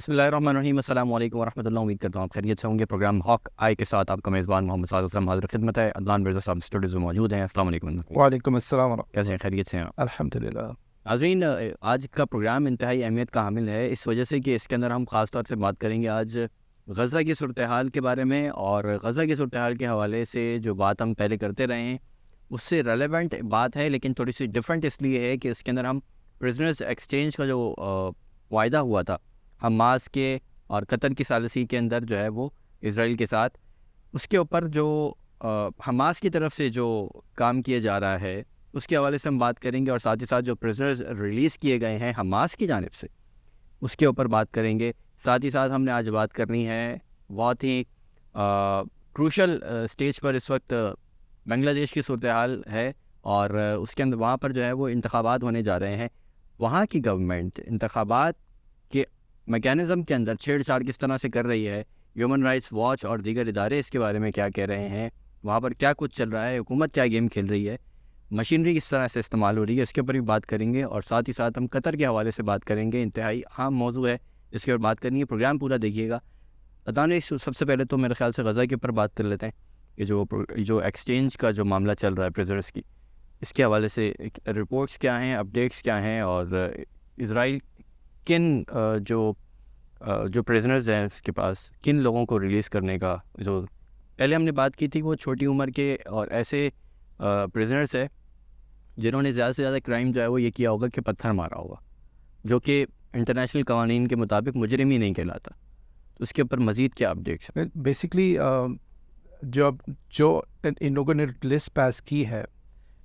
बिस्मिल्लाहिर्रहमानिर्रहीम, अस्सलाम वालेकुम वरहमतुल्लाह। उम्मीद करता हूँ आप खैरियत से होंगे। प्रोग्राम हॉक आई के साथ आपका मेज़बान मोहम्मद सादिक असलम हाज़िर खिदमत है। अदनान मिर्ज़ा साहब स्टूडियोज़ में मौजूद हैं। अस्सलाम वालेकुम। वालेकुम अस्सलाम। कैसे हैं, खैरियत से हैं आप? अल्हम्दुलिल्लाह। नाज़रीन, आज का प्रोग्राम इंतहाई अहमियत का हामिल है, इस वजह से कि इसके अंदर हम ख़ास तौर से बात करेंगे आज गज़ा की सूरत हाल के बारे में। और गज़ा की सूरत हाल के हवाले से जो बात हम पहले करते रहे हैं उससे रेलेवेंट बात है, लेकिन थोड़ी सी डिफरेंट इसलिए है कि इसके अंदर हम प्रिजनर्स एक्सचेंज का जो वायदा हुआ था हमास के और कतर की सालिसी के अंदर जो है वो इजराइल के साथ, उसके ऊपर जो हमास की तरफ से जो काम किया जा रहा है उसके हवाले से हम बात करेंगे। और साथ ही साथ जो प्रिजनर्स रिलीज़ किए गए हैं हमास की जानिब से उसके ऊपर बात करेंगे। साथ ही साथ हमने आज बात करनी है बहुत ही क्रूशल स्टेज पर इस वक्त बांग्लादेश की सूरत हाल है, और उसके अंदर वहाँ पर जो है वो इंतखाबात होने जा रहे हैं। वहाँ की गवर्नमेंट इंतखाबात के मैकेनिज़्म के अंदर छेड़छाड़ किस तरह से कर रही है, ह्यूमन राइट्स वॉच और दीगर इदारे इसके बारे में क्या कह रहे हैं, वहाँ पर क्या कुछ चल रहा है, हुकूमत क्या गेम खेल रही है, मशीनरी किस तरह से इस्तेमाल हो रही है, इसके ऊपर भी बात करेंगे। और साथ ही साथ हम कतर के हवाले से बात करेंगे, इंतहाई अहम मौजू है, इसके ऊपर बात करनी है। प्रोग्राम पूरा देखिएगा। बताने सबसे पहले तो मेरे ख्याल से गज़ा के ऊपर बात कर लेते हैं कि जो एक्सचेंज का जो मामला चल रहा है प्रिजनर्स की, इसके हवाले से रिपोर्ट्स क्या हैं, अपडेट्स क्या हैं, और इजराइल किन जो प्रिजनर्स हैं उसके पास किन लोगों को रिलीज़ करने का, जो पहले हमने बात की थी वो छोटी उम्र के और ऐसे प्रिजनर्स है जिन्होंने ज़्यादा से ज़्यादा क्राइम जो है वो ये किया होगा कि पत्थर मारा होगा, जो कि इंटरनेशनल कवानीन के मुताबिक मुजरिम ही नहीं कहलाता। तो उसके ऊपर मज़ीद क्या अपडेट्स? बेसिकली जो इन लोगों ने लिस्ट पास की है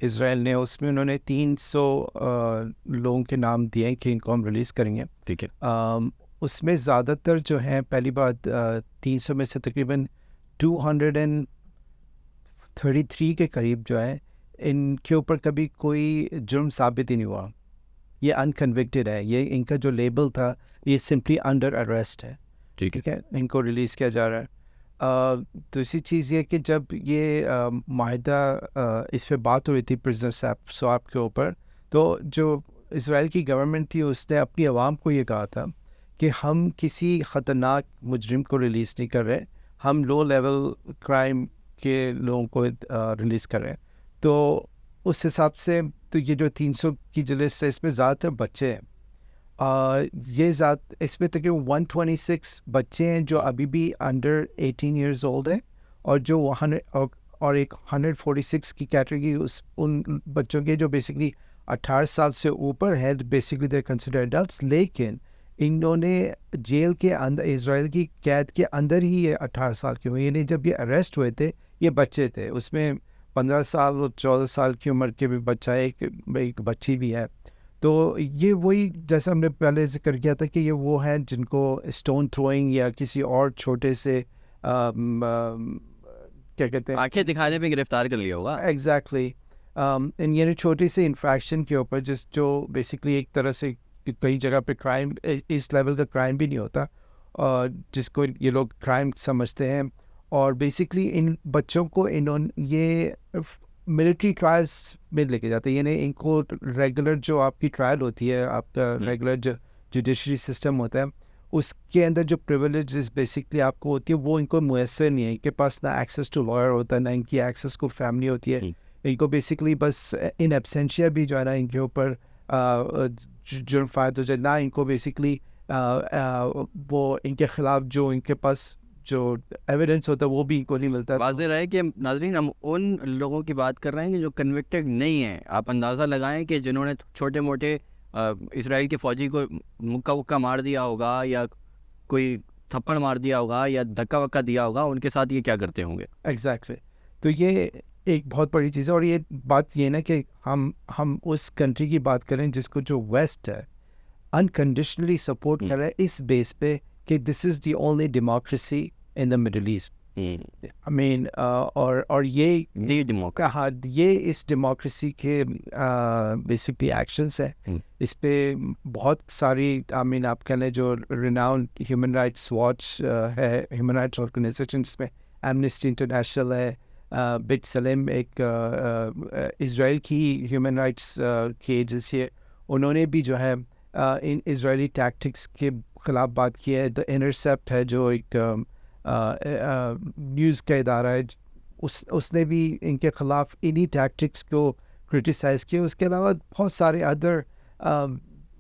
इसराइल ने, उसमें उन्होंने 300 लोगों के नाम दिए हैं कि इनको हम रिलीज़ करेंगे। ठीक है। उसमें ज़्यादातर जो हैं, पहली बात 300 में से तकरीबन 233 के करीब जो है इनके ऊपर कभी कोई जुर्म साबित ही नहीं हुआ। ये अनकन्विक्टेड है, ये इनका जो लेबल था ये सिंपली अंडर अरेस्ट है। ठीक है, इनको रिलीज़ किया जा रहा है। दूसरी चीज़ ये कि जब ये माहिदा इस पे बात हो रही थी प्रिजनर स्वैप के ऊपर, तो जो इसराइल की गवर्नमेंट थी उसने अपनी आवाम को ये कहा था कि हम किसी ख़तरनाक मुजरिम को रिलीज़ नहीं कर रहे, हम लो लेवल क्राइम के लोगों को रिलीज़ कर रहे हैं। तो उस हिसाब से तो ये जो 300 की जो लिस्ट है इसमें ज़्यादातर बच्चे हैं। इसमें तकरीबन 126 बच्चे हैं जो अभी भी अंडर 18 ईयर्स ओल्ड हैं, और जो 100 और एक 146 की कैटेगरी उन बच्चों के जो बेसिकली 18 साल से ऊपर है, बेसिकली दे कंसिडर एडल्ट्स। लेकिन इन्होंने जेल के अंदर, इजराइल की कैद के अंदर ही ये 18 साल के हुए, यानी जब ये अरेस्ट हुए थे ये बच्चे थे। उसमें 15 साल और 14 साल की उम्र के भी बच्चा है, एक बच्ची भी है। तो ये वही जैसा हमने पहले जिक्र किया था कि ये वो हैं जिनको स्टोन थ्रोइंग या किसी और छोटे से क्या कहते हैं, आंखें दिखाने पे गिरफ्तार कर लिया होगा। एग्जैक्टली। यानी छोटी सी इन्फेक्शन के ऊपर जो बेसिकली एक तरह से कई जगह पे क्राइम, इस लेवल का क्राइम भी नहीं होता, और जिसको ये लोग क्राइम समझते हैं। और बेसिकली इन बच्चों को इन्होंने ये मिलिट्री ट्रायल्स में लेके जाते हैं, यानी इनको रेगुलर जो आपकी ट्रायल होती है, आपका रेगुलर जो जुडिशरी सिस्टम होता है उसके अंदर जो प्रिविलेजेस बेसिकली आपको होती है वो इनको मुयसर नहीं है। इनके पास ना एक्सेस टू लॉयर होता है, ना इनकी एक्सेस को फैमिली होती है। इनको बेसिकली बस इन एब्सेंशिया भी जो है ना इनके ऊपर जुर्म फायद हो जाए, ना इनको बेसिकली वो इनके ख़िलाफ़ जो इनके पास जो एविडेंस होता है वो भी इनको नहीं मिलता। वाज़ेह रहे कि नाज़रीन हम उन लोगों की बात कर रहे हैं कि जो कन्विक्टेड नहीं हैं। आप अंदाज़ा लगाएं कि जिन्होंने छोटे मोटे इसराइल के फ़ौजी को मुक्का वक्का मार दिया होगा, या कोई थप्पड़ मार दिया होगा, या धक्का वक्का दिया होगा, उनके साथ ये क्या करते होंगे। एग्जैक्टली। तो ये एक बहुत बड़ी चीज़ है। और ये बात ये ना कि हम उस कंट्री की बात करें जिसको जो वेस्ट है अनकंडीशनली सपोर्ट कर रहा है इस बेस पे कि this is the only democracy in the middle east. I mean और ये इस डेमोक्रेसी के बेसिकली एक्शंस है। इस पे बहुत सारी आई मीन आप कह लें जो रिनाउंड ह्यूमन राइट्स वॉच है, ह्यूमन राइट्स ऑर्गेनाइजेशन, इसमें एमनेस्टी इंटरनेशनल है, बिट सलेम एक इजराइल की ह्यूमन राइट्स की एजेंसी है, उन्होंने भी जो है ان اسرائیلی ٹیکٹکس کے خلاف بات کی ہے. دا انٹرسیپٹ ہے جو ایک نیوز کا ادارہ ہے, اس نے بھی ان کے خلاف انہی ٹیکٹکس کو کرٹیسائز کیا. اس کے علاوہ بہت سارے ادر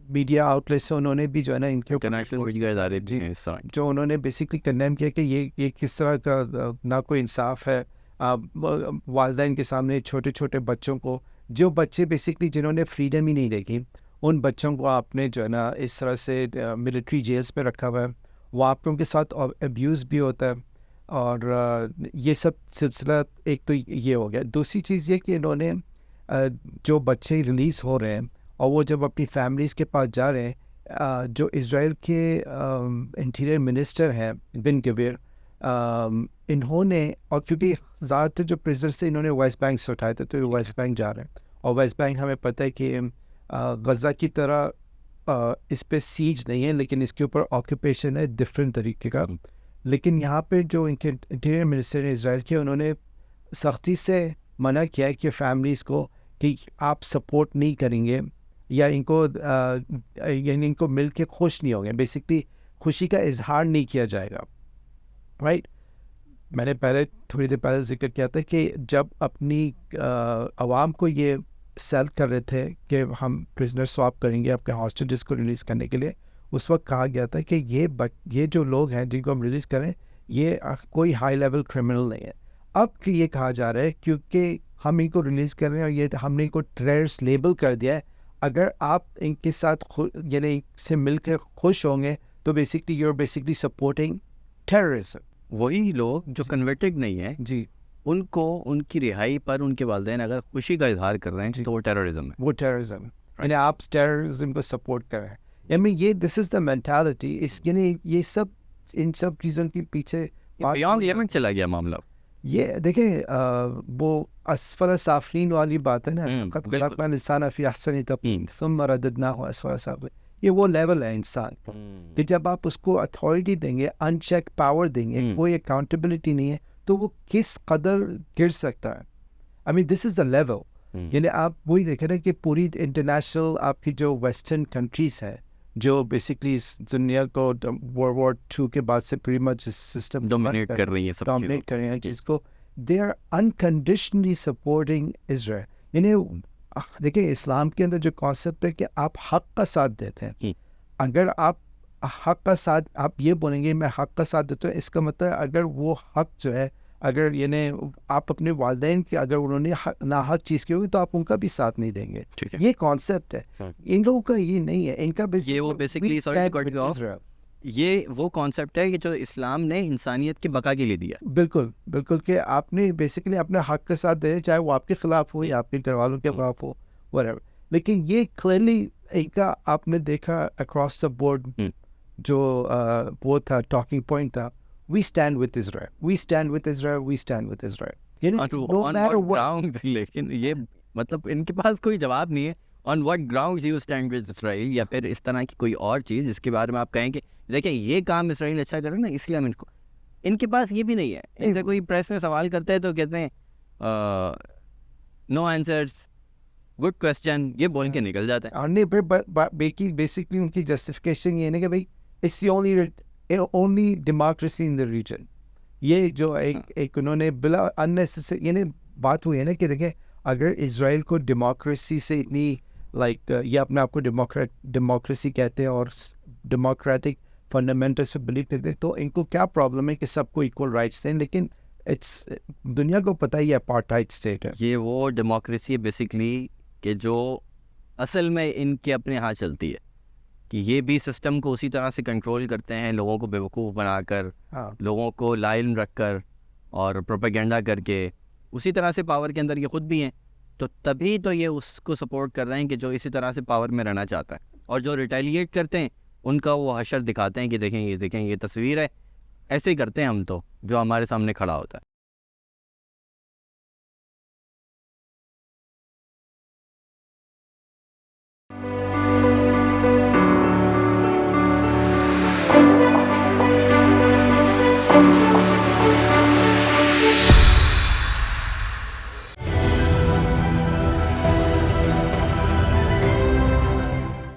میڈیا آؤٹلیٹس انہوں نے بھی جو ہے نا ان کے انٹرنیشنل میڈیا ادارے بھی ہیں اس طرح کے. جو انہوں نے بیسکلی کنڈیم کیا کہ یہ کس طرح کا نہ کوئی انصاف ہے والدین کے سامنے چھوٹے چھوٹے بچوں کو, جو بچے بیسکلی جنہوں نے فریڈم ہی نہیں دیکھی, ان بچوں کو آپ نے جو ہے نا اس طرح سے ملٹری جیلز پہ رکھا ہوا ہے. وہاں پہ ان کے ساتھ ابیوز بھی ہوتا ہے, اور یہ سب سلسلہ ایک تو یہ ہو گیا. دوسری چیز یہ کہ انہوں نے جو بچے ریلیز ہو رہے ہیں اور وہ جب اپنی فیملیز کے پاس جا رہے ہیں, جو اسرائیل کے انٹیریئر منسٹر ہیں بن گویر, انہوں نے, اور کیونکہ زیادہ تر جو پریزنرز تھے انہوں نے ویسٹ بینک سے اٹھائے تھے, تو یہ ویسٹ بینک جا رہے ہیں. اور ویسٹ بینک ہمیں پتہ ہے کہ غزہ کی طرح اس پہ سیج نہیں ہے, لیکن اس کے اوپر آکوپیشن ہے ڈفرینٹ طریقے کا. لیکن یہاں پہ جو ان کے انٹیریئر منسٹر ہیں اسرائیل کے, انہوں نے سختی سے منع کیا ہے کہ فیملیز کو کہ آپ سپورٹ نہیں کریں گے یا ان کو یعنی ان کو مل کے خوش نہیں ہوں گے, بیسکلی خوشی کا اظہار نہیں کیا جائے گا. رائٹ, میں نے پہلے تھوڑی دیر پہلے ذکر کیا تھا کہ جب اپنی عوام کو یہ سیل کر رہے تھے کہ ہم پرزنر سواپ کریں گے اپنے ہاسٹیجز کو ریلیز کرنے کے لیے, اس وقت کہا گیا تھا کہ یہ جو لوگ ہیں جن کو ہم ریلیز کریں یہ کوئی ہائی لیول کرمنل نہیں ہے. اب یہ کہا جا رہا ہے کیونکہ ہم ان کو ریلیز کر رہے ہیں اور یہ ہم نے ان کو ٹیررسٹ لیبل کر دیا ہے, اگر آپ ان کے ساتھ یعنی ان سے مل کے خوش ہوں گے تو basically you are basically supporting terrorism. وہی لوگ جو کنورٹڈ نہیں ہیں جی, ان کو ان کی رہائی پر ان کے والدین اگر خوشی کا اظہار کر رہے ہیں تو وہ ٹیررزم ہے. وہ ٹیررزم, یعنی آپ ٹیررزم کو سپورٹ کر رہے ہیں. یعنی یہ دس از دا مینٹالٹی. اس یعنی یہ سب ان سب چیزوں کے پیچھے بیانڈ یمن چلا گیا معاملہ. یہ دیکھیں وہ اسفل سافلین والی بات ہے نا, قد خلقنا الانسان فی احسن تقویم ثم رددناہ اسفل سافلین. یہ وہ لیول ہے انسان کہ جب آپ اس کو اتھارٹی دیں گے, ان چیک پاور دیں گے, کوئی اکاؤنٹیبلٹی نہیں ہے, تو وہ کس قدر گر سکتا ہے. آئی مین دس از دا لیول. یعنی آپ وہی دیکھیں نا کہ پوری انٹرنیشنل آپ کی جو ویسٹرن کنٹریز ہے جو بیسکلی اس دنیا کو ورلڈ وار 2 کے بعد سے پری مچ سسٹم ڈومینیٹ کر رہی ہے, ڈومینیٹ کر رہی ہیں جس کو دے آر انکنڈیشنلی سپورٹنگ اسرائیل. یعنی دیکھیں اسلام کے اندر جو کانسیپٹ ہے کہ آپ حق کا ساتھ دیتے ہیں, اگر آپ حق کا ساتھ آپ یہ بولیں گے میں حق کا ساتھ دیتا ہوں, اس کا مطلب اگر وہ حق جو ہے اگر یعنی آپ اپنے والدین کے اگر انہوں نے ناحق چیز کی ہوگی تو آپ ان کا بھی ساتھ نہیں دیں گے. یہ کانسیپٹ ہے ان لوگوں کا, یہ نہیں ہے ان کا. یہ وہ بیسکلی یہ وہ کانسیپٹ ہے کہ جو اسلام نے انسانیت کی بقا کے لیے دیا. بالکل بالکل, کہ آپ نے بیسکلی اپنے حق کے ساتھ دے, چاہے وہ آپ کے خلاف ہو یا آپ کے گھر والوں کے خلاف ہو whatever. لیکن یہ کلیئرلی ان کا آپ نے دیکھا اکراس دا بورڈ جو وہ تھا ٹاکنگ پوائنٹ تھا, we stand with Israel, we stand with Israel, we stand with Israel. No matter what. لیکن یہ مطلب ان کے پاس کوئی جواب نہیں ہے on what grounds you stand with Israel, یا پھر اس طرح کی کوئی اور چیز جس کے بارے میں آپ کہیں کہ دیکھیں یہ کام اسرائیل اچھا کر رہے ہیں نا اس لیے ہم ان کو, ان کے پاس یہ بھی نہیں ہے. ان سے کوئی پریس میں سوال کرتا ہے تو کہتے ہیں نو آنسرس, گڈ کوسچن, یہ بول کے نکل جاتے ہیں. اور نہیں پھر بیسکلی ان کی جسٹیفیکیشن یہ ہے کہ بھائی it's the only democracy in the region. یہ جو ایک انہوں نے بلا unnecessary, یعنی بات ہوئی ہے نا کہ دیکھیں اگر اسرائیل کو ڈیموکریسی سے اتنی لائک یہ اپنے آپ کو ڈیموکریسی کہتے ہیں اور ڈیموکریٹک فنڈامنٹلس پہ بلیو کرتے ہیں, تو ان کو کیا پرابلم ہے کہ سب کو ایکول رائٹس دیں, لیکن اٹس دنیا کو پتہ ہی ہے اپارٹائڈ اسٹیٹ ہے. یہ وہ ڈیموکریسی ہے بیسکلی کہ جو اصل میں ان کے اپنے ہاں چلتی ہے, کہ یہ بھی سسٹم کو اسی طرح سے کنٹرول کرتے ہیں, لوگوں کو بیوقوف بنا کر, لوگوں کو لائن رکھ کر اور پروپیگنڈا کر کے, اسی طرح سے پاور کے اندر یہ خود بھی ہیں. تو تبھی تو یہ اس کو سپورٹ کر رہے ہیں کہ جو اسی طرح سے پاور میں رہنا چاہتا ہے, اور جو ریٹیلیٹ کرتے ہیں ان کا وہ حشر دکھاتے ہیں کہ دیکھیں یہ تصویر ہے, ایسے ہی کرتے ہیں ہم تو جو ہمارے سامنے کھڑا ہوتا ہے.